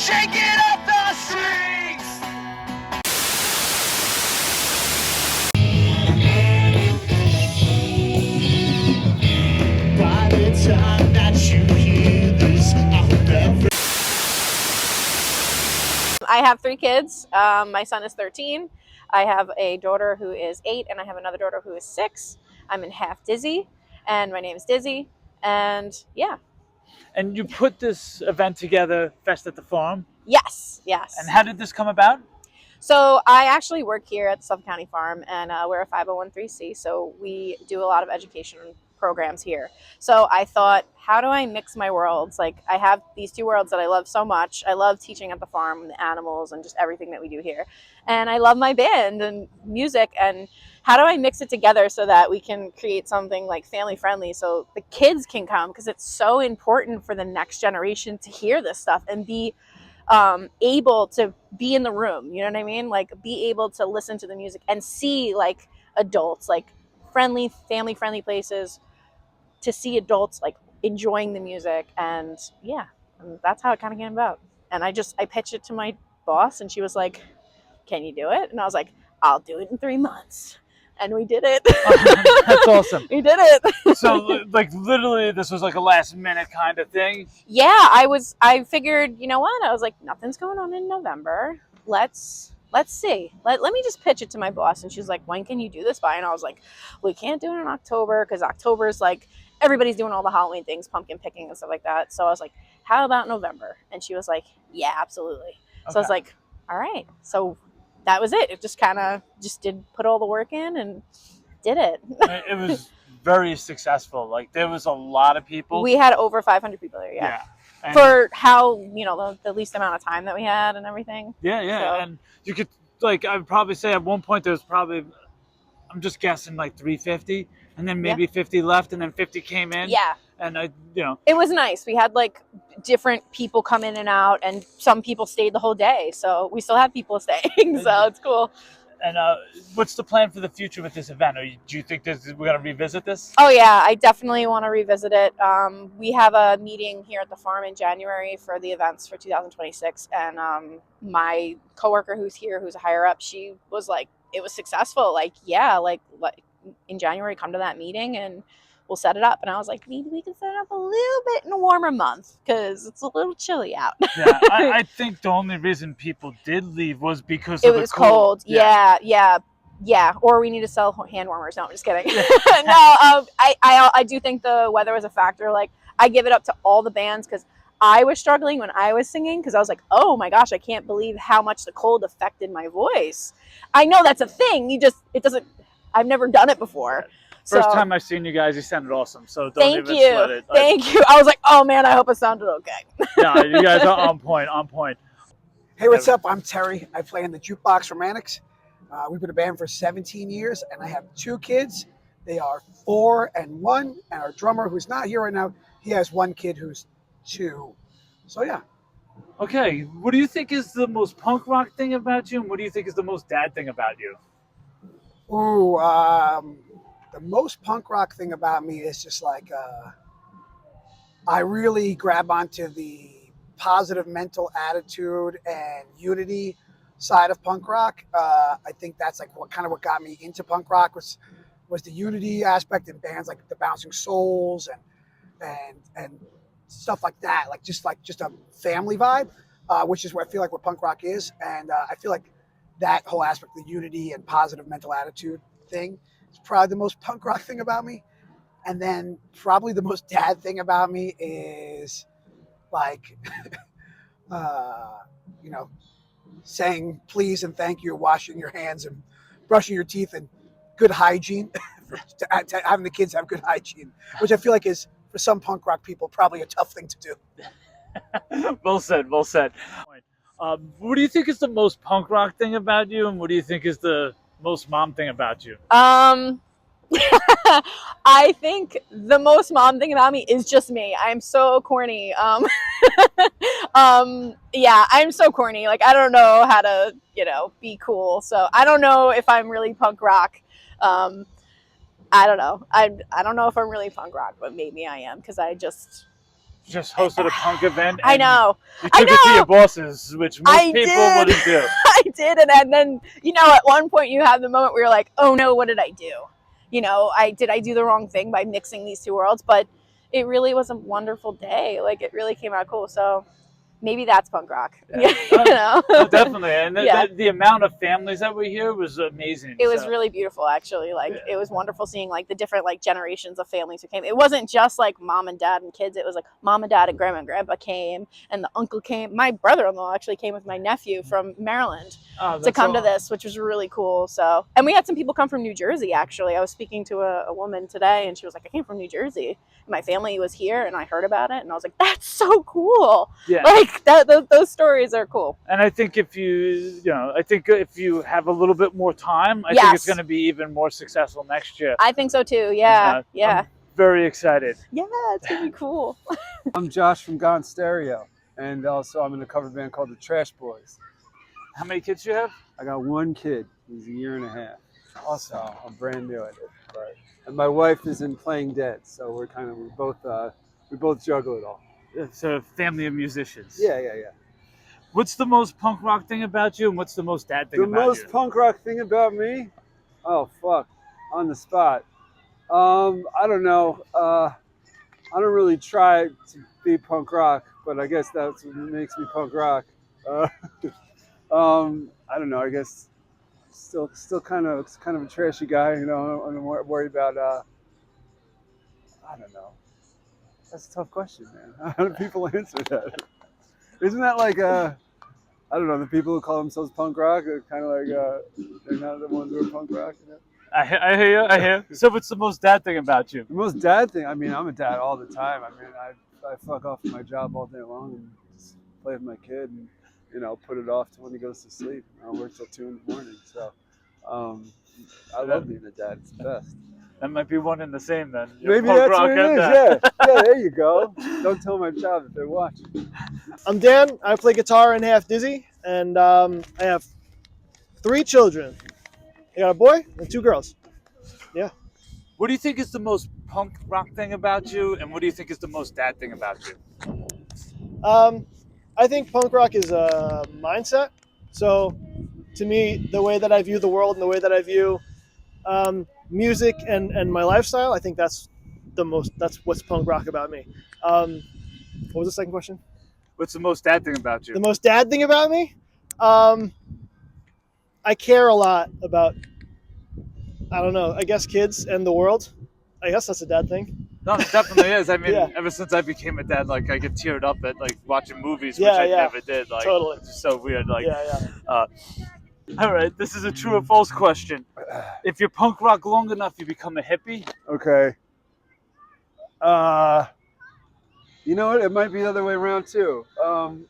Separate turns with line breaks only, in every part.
shake it up the streets. By the time that you hear this,
I have 3 kids. My son is 13. I have a daughter who is 8, and I have another daughter who is 6. I'm in half Dizzy, and my name is Dizzy. And yeah.
And you put this event together, Fest at the Farm.
Yes, yes.
And how did this come about?
So I actually work here at the Suffolk County Farm, and we're a 501(c), so we do a lot of education programs here. So I thought, how do I mix my worlds? Like, I have these 2 worlds that I love so much. I love teaching at the farm, the animals, and just everything that we do here. And I love my band and music, and how do I mix it together so that we can create something like family friendly so the kids can come, because it's so important for the next generation to hear this stuff and be able to be in the room, you know what I mean? Like, be able to listen to the music and see like adults, like friendly, family friendly places, to see adults like enjoying the music. And yeah, and that's how it kind of came about. And I pitched it to my boss, and she was like, can you do it? And I was like, I'll do it in 3 months. And we did it.
That's awesome.
We did it.
So, like, literally, this was like a last minute kind of thing.
Yeah, I figured, you know what? I was like, nothing's going on in November. Let's see. Let me just pitch it to my boss. And she's like, when can you do this by? And I was like, we can't do it in October, because October is like, everybody's doing all the Halloween things, pumpkin picking and stuff like that. So I was like, how about November? And she was like, yeah, absolutely. Okay. So I was like, all right. So that was it. It just kind of did put all the work in and did it.
It was very successful. Like, there was a lot of people.
We had over 500 people there. Yeah.
And
for how, you know, the least amount of time that we had and everything.
Yeah. So. And you could, like, I would probably say at one point there was probably, I'm just guessing, like 350, and then maybe 50 left, and then 50 came in.
Yeah.
And
it was nice. We had like different people come in and out, and some people stayed the whole day. So we still have people staying. So it's cool.
And what's the plan for the future with this event? Do you think we're going to revisit this?
Oh, yeah, I definitely want to revisit it. We have a meeting here at the farm in January for the events for 2026. And my coworker who's here, who's a higher up, she was like, it was successful. Like, yeah, like in January, come to that meeting and we'll set it up. And I was like, maybe we can set it up a little bit in a warmer month, because it's a little chilly out.
Yeah, I think the only reason people did leave was because
it was cold. Yeah. Or we need to sell hand warmers. No, I'm just kidding. No, I do think the weather was a factor. Like, I give it up to all the bands, because I was struggling when I was singing, because I was like, oh my gosh, I can't believe how much the cold affected my voice. I know that's a thing. It doesn't. I've never done it before.
First time I've seen you guys, you sounded awesome. So don't even sweat it.
Thank you. I was like, oh man, I hope it sounded okay.
Yeah, you guys are on point.
Hey, what's up? I'm Terry. I play in the Jukebox Romantics. We've been a band for 17 years, and I have 2 kids. They are 4 and 1, and our drummer, who's not here right now, he has 1 kid who's 2. So yeah.
Okay, what do you think is the most punk rock thing about you, and what do you think is the most dad thing about you?
Ooh, the most punk rock thing about me is just like, I really grab onto the positive mental attitude and unity side of punk rock. I think that's like what got me into punk rock was the unity aspect in bands like the Bouncing Souls and stuff like that. Like just a family vibe, which is what I feel like what punk rock is. And I feel like that whole aspect, the unity and positive mental attitude thing, is probably the most punk rock thing about me. And then probably the most dad thing about me is like, saying please and thank you, washing your hands and brushing your teeth, and good hygiene, to having the kids have good hygiene, which I feel like is, for some punk rock people, probably a tough thing to do.
Well said. What do you think is the most punk rock thing about you, and what do you think is the most mom thing about you?
I think the most mom thing about me is just me. I'm so corny. Yeah, I'm so corny. Like, I don't know how to, be cool. So I don't know if I'm really punk rock. I don't know. I don't know if I'm really punk rock, but maybe I am, because I just
just hosted a punk event.
I
and
know.
You
I
took it to
know.
your bosses, which most people
did.
wouldn't do.
I did, and then at one point you have the moment where you're like, oh no, what did I do? I do the wrong thing by mixing these two worlds, but it really was a wonderful day. Like it really came out cool. So maybe that's punk rock.
Yeah. No, definitely. And the amount of families that were here was amazing.
It was really beautiful, actually. Like it was wonderful seeing like the different like generations of families who came. It wasn't just like mom and dad and kids. It was like mom and dad and grandpa came, and the uncle came. My brother-in-law actually came with my nephew from Maryland to come to this, which was really cool. So, and we had some people come from New Jersey. Actually, I was speaking to a woman today, and she was like, "I came from New Jersey. My family was here, and I heard about it, and I was like, that's so cool."
Yeah.
Like those stories are cool.
And I think if you have a little bit more time, I think it's going to be even more successful next year.
I think so too. Yeah.
I'm very excited.
Yeah, it's going to be cool.
I'm Josh from Gone Stereo, and also I'm in a cover band called the Trash Boys.
How many kids do you have?
I got one kid. He's a year and a half.
Awesome.
So I'm brand new at it. And my wife is in Playing Dead, so we both juggle it all.
It's a family of musicians.
Yeah.
What's the most punk rock thing about you, and what's the most dad thing about you?
The most punk rock thing about me? Oh, fuck. On the spot. I don't know. I don't really try to be punk rock, but I guess that's what makes me punk rock. I don't know. I guess still kind of a trashy guy. I'm worried about. I don't know. That's a tough question, man. How do people answer that? Isn't that like I don't know, the people who call themselves punk rock are kind of like they're not the ones who are punk rock.
I hear you. So what's the most dad thing about you?
The most dad thing? I mean, I'm a dad all the time. I mean, I fuck off my job all day long and just play with my kid and put it off to when he goes to sleep. I work till 2 in the morning, so I love being a dad. It's the best.
That might be one and the same then.
Maybe that's what it is. Yeah, there you go. Don't tell my child if they're watching.
I'm Dan. I play guitar in Half Dizzy, and I have 3 children. I got a boy and 2 girls. Yeah.
What do you think is the most punk rock thing about you, and what do you think is the most dad thing about you?
I think punk rock is a mindset. So, to me, the way that I view the world and the way that I view music and my lifestyle, I think that's what's punk rock about me. What was the second question?
What's the most dad thing about you?
The most dad thing about me? I care a lot about, I don't know, I guess kids and the world. I guess that's a dad thing.
No, it definitely is. I mean,
Yeah.
Ever since I became a dad, like I get teared up at like watching movies,
Yeah,
which I
yeah.
never did. Like,
Totally.
It's just so weird. Like,
Yeah.
All right, this is a true or false question. If you're punk rock long enough, you become a hippie.
Okay. You know what? It might be the other way around too.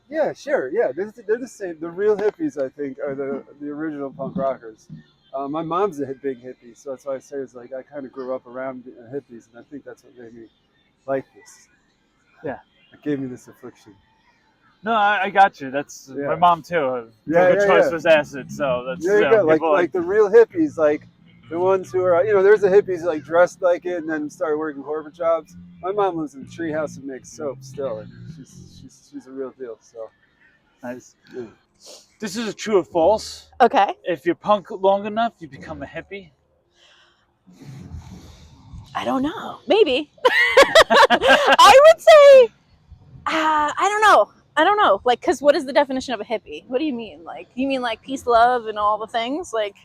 Yeah, sure. Yeah, they're the same. The real hippies, I think, are the original punk rockers. My mom's a big hippie, so that's why I say it's like I kind of grew up around hippies, and I think that's what made me like this.
Yeah.
It gave me this affliction.
No, I got you. That's my mom too. Her choice was acid, so that's
there you go. Like the real hippies, like the ones who are there's the hippies like dressed like it and then started working corporate jobs. My mom lives in a treehouse and makes soap still, and she's a real deal. So
nice. Yeah. This is a true or false.
Okay.
If you're punk long enough, you become a hippie.
I don't know. Maybe. I would say, I don't know. Like, because what is the definition of a hippie? What do you mean? Like, you mean like peace, love, and all the things? Like,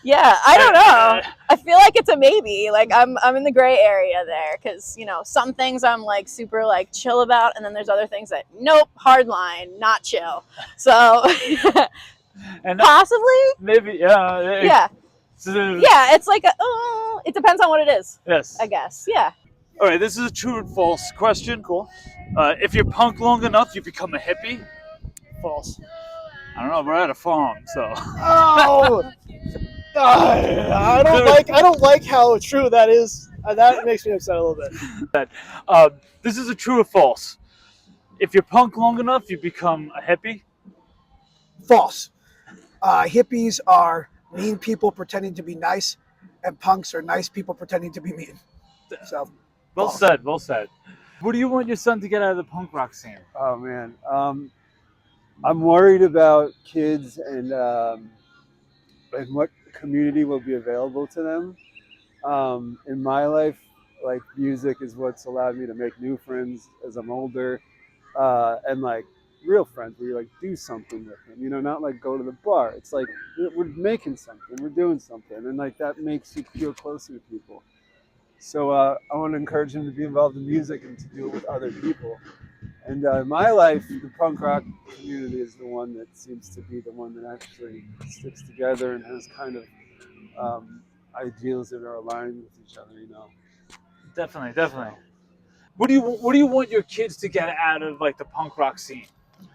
yeah, I don't know. I feel like it's a maybe. Like, I'm in the gray area there because, some things I'm like super like chill about, and then there's other things that, nope, hard line, not chill. So,
and
possibly?
Maybe, yeah.
Yeah. Yeah, it's like, it depends on what it is.
Yes.
I guess, yeah.
All right, this is a true and false question.
Cool.
If you're punk long enough, you become a hippie.
False.
I don't know. We're at a farm, so.
Oh, I don't like how true that is. That makes me upset a little bit.
This is a true or false. If you're punk long enough, you become a hippie.
False. Hippies are mean people pretending to be nice, and punks are nice people pretending to be mean. So,
Well said. Well said. What do you want your son to get out of the punk rock scene?
Oh man, I'm worried about kids and what community will be available to them. In my life, like music is what's allowed me to make new friends as I'm older, and like real friends where you like do something with them. You know, not like go to the bar. It's like we're making something, we're doing something, and like that makes you feel closer to people. So I want to encourage him to be involved in music and to do it with other people. And in my life, the punk rock community is the one that seems to be the one that actually sticks together and has kind of ideals that are aligned with each other. You know.
Definitely, definitely. What do you want your kids to get out of like the punk rock scene,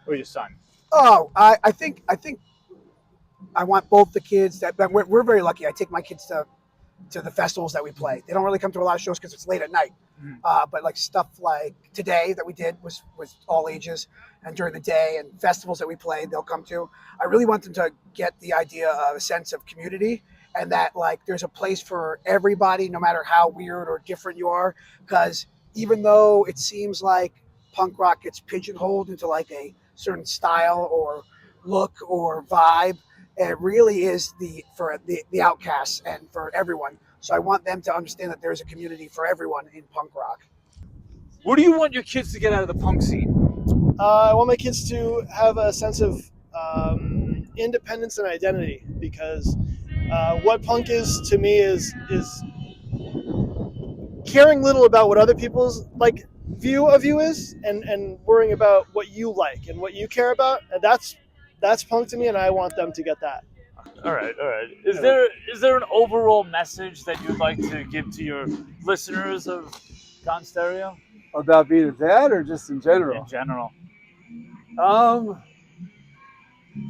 or your son?
Oh, I think I want both the kids that we're very lucky. I take my kids to the festivals that we play. They don't really come to a lot of shows because it's late at night.
Mhm.
But like stuff like today that we did was all ages, and during the day and festivals that we played, they'll come to. I really want them to get the idea of a sense of community and that like there's a place for everybody, no matter how weird or different you are. Because even though it seems like punk rock gets pigeonholed into like a certain style or look or vibe, it really is for the outcasts and for everyone. So I want them to understand that there's a community for everyone in punk rock.
What do you want your kids to get out of the punk scene?
I want my kids to have a sense of independence and identity because what punk is to me is caring little about what other people's like view of you is and worrying about what you like and what you care about. And that's punk to me, and I want them to get that.
All right, all right. Is there an overall message that you'd like to give to your listeners of Gone Stereo
About being a dad, or just in general?
in general?
Um,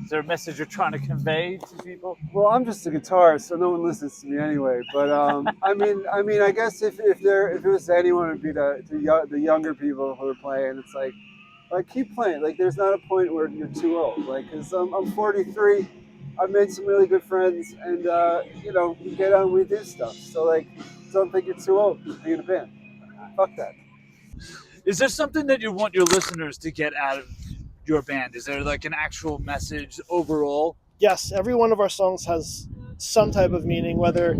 Is there a message you're trying to convey to people?
well, I'm just a guitarist, so no one listens to me anyway. But I guess if it was to anyone, it'd be the younger people who are playing. It's like keep playing. Like there's not a point where you're too old. Like because I'm 43, I've made some really good friends, and we get on, we do stuff. So like, don't think you're too old to be in a band. Fuck that.
Is there something that you want your listeners to get out of your band? Is there like an actual message overall?
Yes, every one of our songs has some type of meaning, whether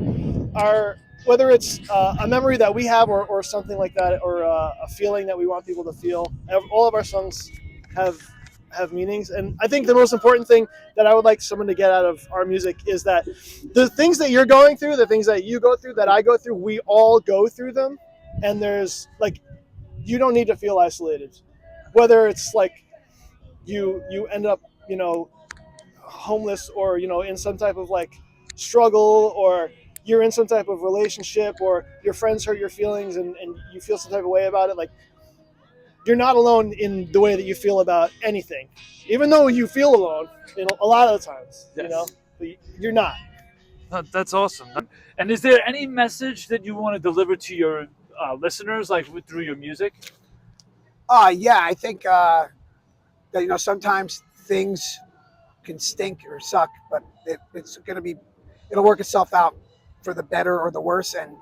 it's a memory that we have or something like that, or a feeling that we want people to feel. All of our songs have meanings, and I think the most important thing that I would like someone to get out of our music is that the things that you're going through, the things that you go through, that I go through, we all go through them, and there's like you don't need to feel isolated, whether it's like you end up homeless or in some type of like struggle, or you're in some type of relationship, or your friends hurt your feelings and you feel some type of way about it. Like you're not alone in the way that you feel about anything, even though you feel alone a lot of the times.
Yes.
But you're not.
That's awesome. And is there any message that you want to deliver to your listeners, like through your music?
Yeah, I think that sometimes things can stink or suck, but it'll work itself out for the better or the worse, and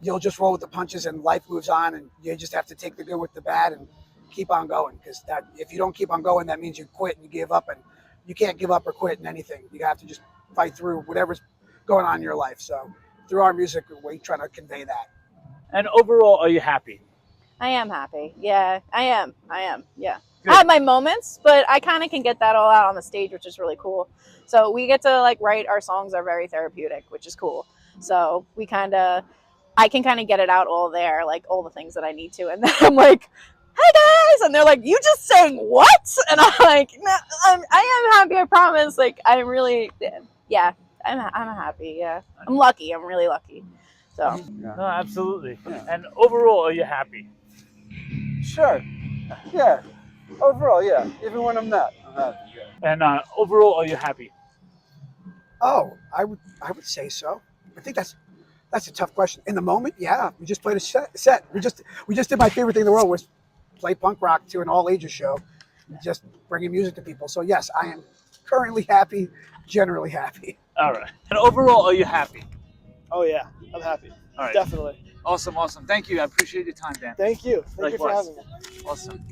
you'll just roll with the punches, and life moves on, and you just have to take the good with the bad and keep on going. Because that if you don't keep on going, that means you quit and you give up, and you can't give up or quit in anything. You have to just fight through whatever's going on in your life. So through our music, we try to convey that.
And overall, are you happy?
I am happy. Yeah, I am. Yeah.
Good.
I have my moments, but I kind of can get that all out on the stage, which is really cool. So we get to like write our songs are very therapeutic, which is cool. So I can kind of get it out all there, like all the things that I need to. And then I'm like, hi guys. And they're like, you just sang what? And I'm like, no, I am happy. I promise. Like, I'm really, yeah, I'm happy. Yeah. I'm lucky. I'm really lucky. So.
No, absolutely. Yeah. And overall, are you happy?
Sure. Yeah. Overall, yeah. Even when I'm not, I'm happy. Yeah.
And overall, are you happy?
Oh, I would say so. I think that's a tough question. In the moment, yeah. We just played a set. We just did my favorite thing in the world, was play punk rock to an all ages show, just bringing music to people. So yes, I am currently happy, generally happy.
All right. And overall, are you happy?
Oh yeah, I'm happy.
All right.
Definitely.
Awesome. Thank you. I appreciate your time, Dan.
Thank you for
Likewise.
having me.
Awesome.